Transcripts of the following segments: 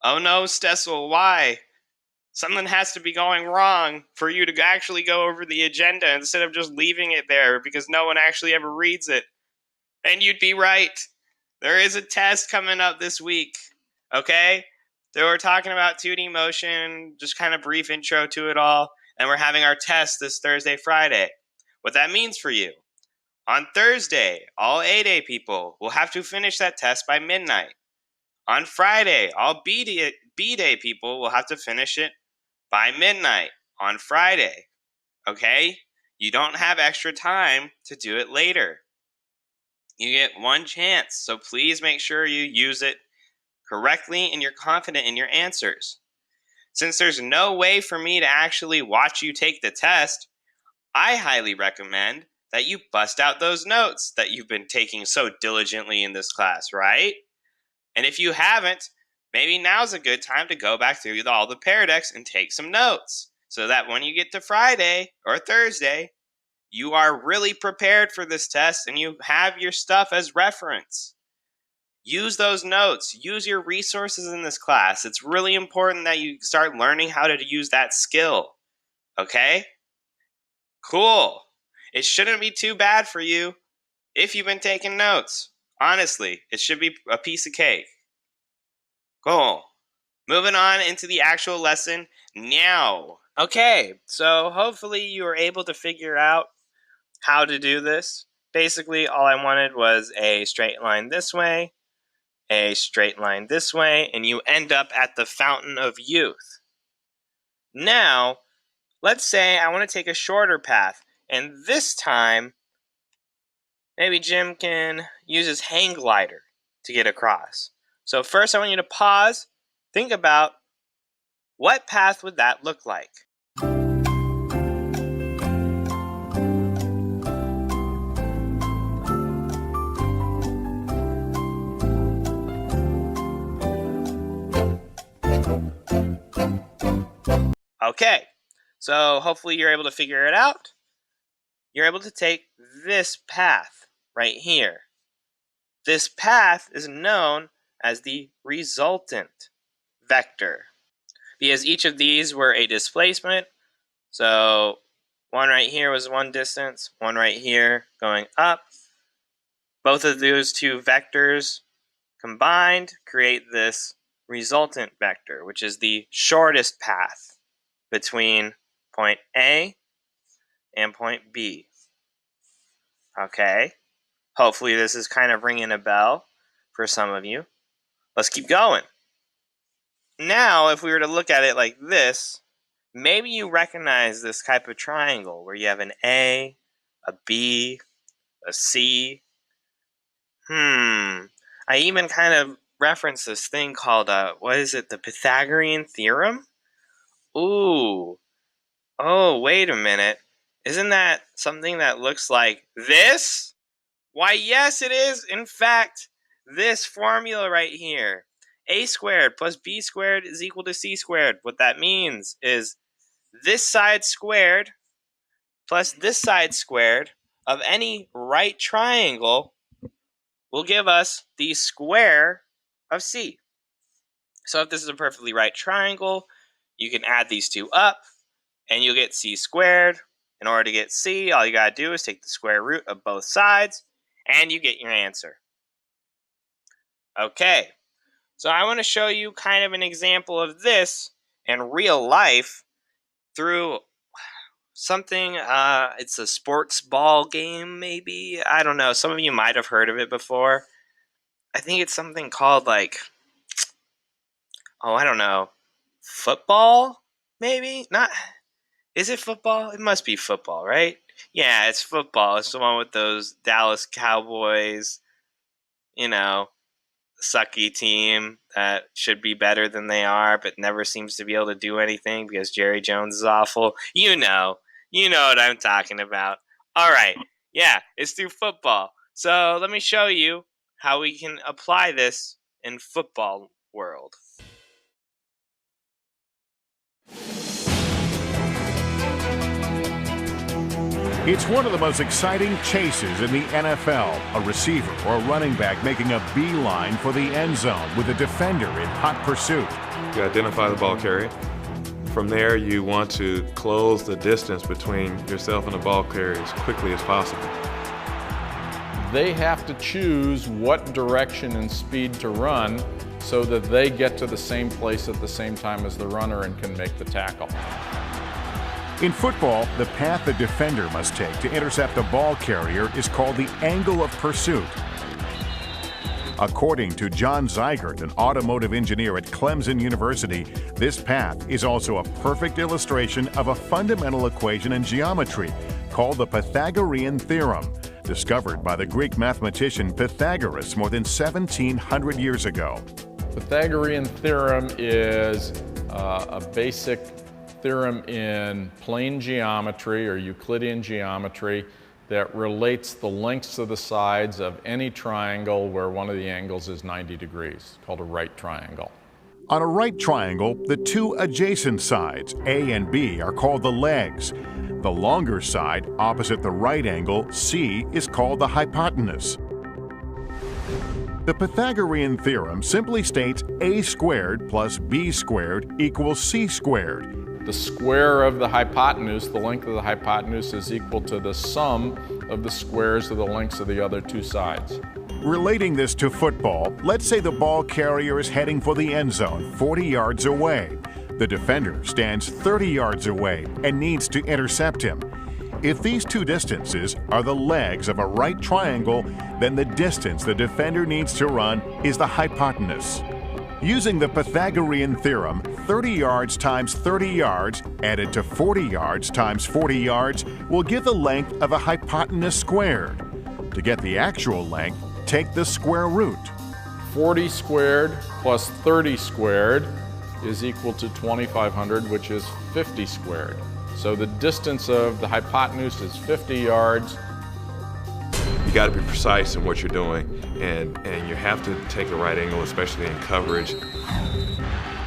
Oh no, Stessel, why? Something has to be going wrong for you to actually go over the agenda instead of just leaving it there because no one actually ever reads it. And you'd be right. There is a test coming up this week, okay? So we're talking about 2D motion, just kind of brief intro to it all, and we're having our test this Thursday, Friday. What that means for you. On Thursday, all A-Day people will have to finish that test by midnight. On Friday, all B-Day people will have to finish it by midnight on Friday, okay? You don't have extra time to do it later. You get one chance, so please make sure you use it correctly and you're confident in your answers. Since there's no way for me to actually watch you take the test, I highly recommend that you bust out those notes that you've been taking so diligently in this class, right? And if you haven't, maybe now's a good time to go back through all the paradox and take some notes so that when you get to Friday or Thursday, you are really prepared for this test and you have your stuff as reference. Use those notes. Use your resources in this class. It's really important that you start learning how to use that skill. Okay? Cool. It shouldn't be too bad for you if you've been taking notes. Honestly, it should be a piece of cake. Cool. Moving on into the actual lesson now. Okay, so hopefully you were able to figure out how to do this. Basically, all I wanted was a straight line this way, a straight line this way, and you end up at the fountain of youth. Now, let's say I want to take a shorter path, and this time, maybe Jim can use his hang glider to get across. So first I want you to pause, think about what path would that look like? Okay, so hopefully you're able to figure it out. You're able to take this path right here. This path is known as the resultant vector because each of these were a displacement. So one right here was one distance, one right here going up. Both of those two vectors combined create this resultant vector, which is the shortest path between point A and point B. Okay, hopefully this is kind of ringing a bell for some of you. Let's keep going. Now, if we were to look at it like this, maybe you recognize this type of triangle where you have an A, a B, a C. I even kind of referenced this thing called, the Pythagorean Theorem? Ooh. Oh, wait a minute. Isn't that something that looks like this? Why, yes, it is. In fact, this formula right here, a squared plus b squared is equal to c squared. What that means is this side squared plus this side squared of any right triangle will give us the square of c. So if this is a perfectly right triangle, you can add these two up and you'll get c squared. In order to get c, all you gotta do is take the square root of both sides and you get your answer. Okay, so I want to show you kind of an example of this in real life through something, it's a sports ball game maybe? I don't know, some of you might have heard of it before. I think it's something called I don't know, football maybe? Not, is it football? It must be football, right? Yeah, it's football. It's the one with those Dallas Cowboys, sucky team that should be better than they are, but never seems to be able to do anything because Jerry Jones is awful. You know what I'm talking about. All right, yeah, it's through football. So let me show you how we can apply this in football world. It's one of the most exciting chases in the NFL. A receiver or running back making a beeline for the end zone with a defender in hot pursuit. You identify the ball carrier. From there, you want to close the distance between yourself and the ball carrier as quickly as possible. They have to choose what direction and speed to run so that they get to the same place at the same time as the runner and can make the tackle. In football, the path the defender must take to intercept the ball carrier is called the angle of pursuit. According to John Zeigert, an automotive engineer at Clemson University, this path is also a perfect illustration of a fundamental equation in geometry called the Pythagorean Theorem, discovered by the Greek mathematician Pythagoras more than 1,700 years ago. Pythagorean Theorem is a basic theorem in plane geometry or Euclidean geometry that relates the lengths of the sides of any triangle where one of the angles is 90 degrees, called a right triangle. On a right triangle, the two adjacent sides, A and B, are called the legs. The longer side, opposite the right angle, C, is called the hypotenuse. The Pythagorean theorem simply states a squared plus b squared equals c squared. The square of the hypotenuse, the length of the hypotenuse, is equal to the sum of the squares of the lengths of the other two sides. Relating this to football, let's say the ball carrier is heading for the end zone 40 yards away. The defender stands 30 yards away and needs to intercept him. If these two distances are the legs of a right triangle, then the distance the defender needs to run is the hypotenuse. Using the Pythagorean theorem, 30 yards times 30 yards added to 40 yards times 40 yards will give the length of a hypotenuse squared. To get the actual length, take the square root. 40 squared plus 30 squared is equal to 2,500, which is 50 squared. So the distance of the hypotenuse is 50 yards. You got to be precise in what you're doing, and you have to take the right angle, especially in coverage.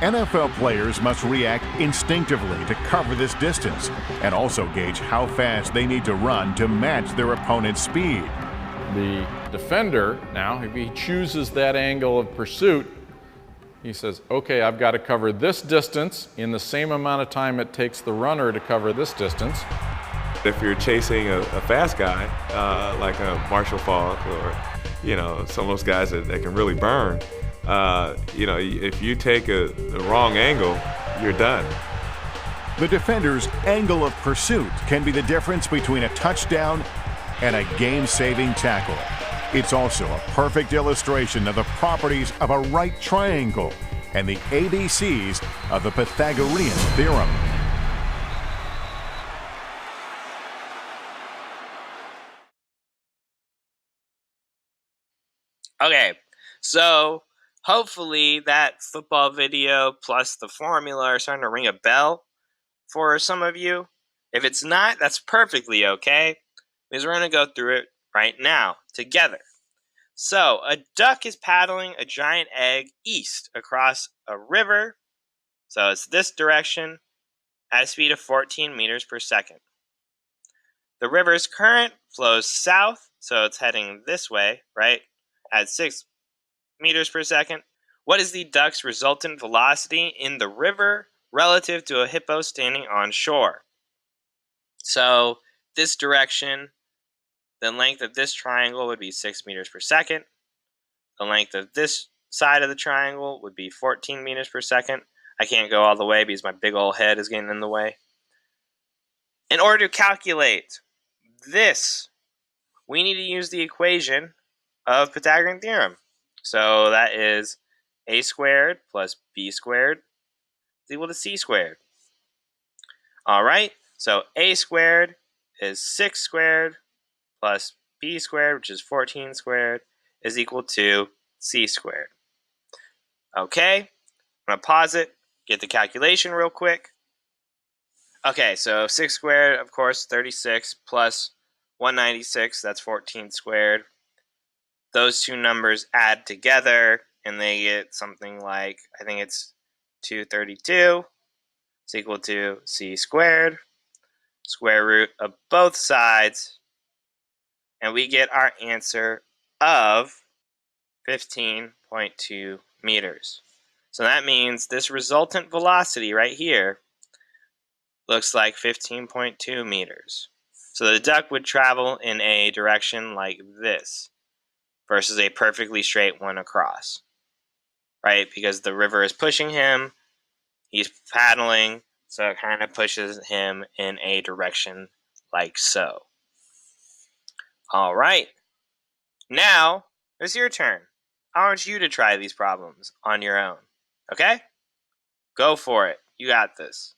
NFL players must react instinctively to cover this distance and also gauge how fast they need to run to match their opponent's speed. The defender, now, if he chooses that angle of pursuit, he says, okay, I've got to cover this distance in the same amount of time it takes the runner to cover this distance. If you're chasing a fast guy, like a Marshall Faulk or, some of those guys that can really burn, if you take the wrong angle, you're done. The defender's angle of pursuit can be the difference between a touchdown and a game-saving tackle. It's also a perfect illustration of the properties of a right triangle and the ABCs of the Pythagorean theorem. Okay, so hopefully that football video plus the formula are starting to ring a bell for some of you. If it's not, that's perfectly okay, because we're going to go through it right now together. So, a duck is paddling a giant egg east across a river. So it's this direction at a speed of 14 meters per second. The river's current flows south, so it's heading this way, right, at 6 meters per second. What is the duck's resultant velocity in the river relative to a hippo standing on shore? So this direction, the length of this triangle would be 6 meters per second. The length of this side of the triangle would be 14 meters per second. I can't go all the way because my big old head is getting in the way. In order to calculate this, we need to use the equation of Pythagorean theorem. So that is a squared plus b squared is equal to c squared. All right, so a squared is 6 squared plus b squared, which is 14 squared, is equal to c squared. Okay, I'm going to pause it, get the calculation real quick. Okay, so 6 squared, of course, 36 plus 196, that's 14 squared. Those two numbers add together, and they get something like, I think it's 232. It's equal to c squared, square root of both sides, and we get our answer of 15.2 meters. So that means this resultant velocity right here looks like 15.2 meters. So the duck would travel in a direction like this versus a perfectly straight one across, right? Because the river is pushing him, he's paddling, so it kind of pushes him in a direction like so. All right. Now, it's your turn. I want you to try these problems on your own. Okay? Go for it. You got this.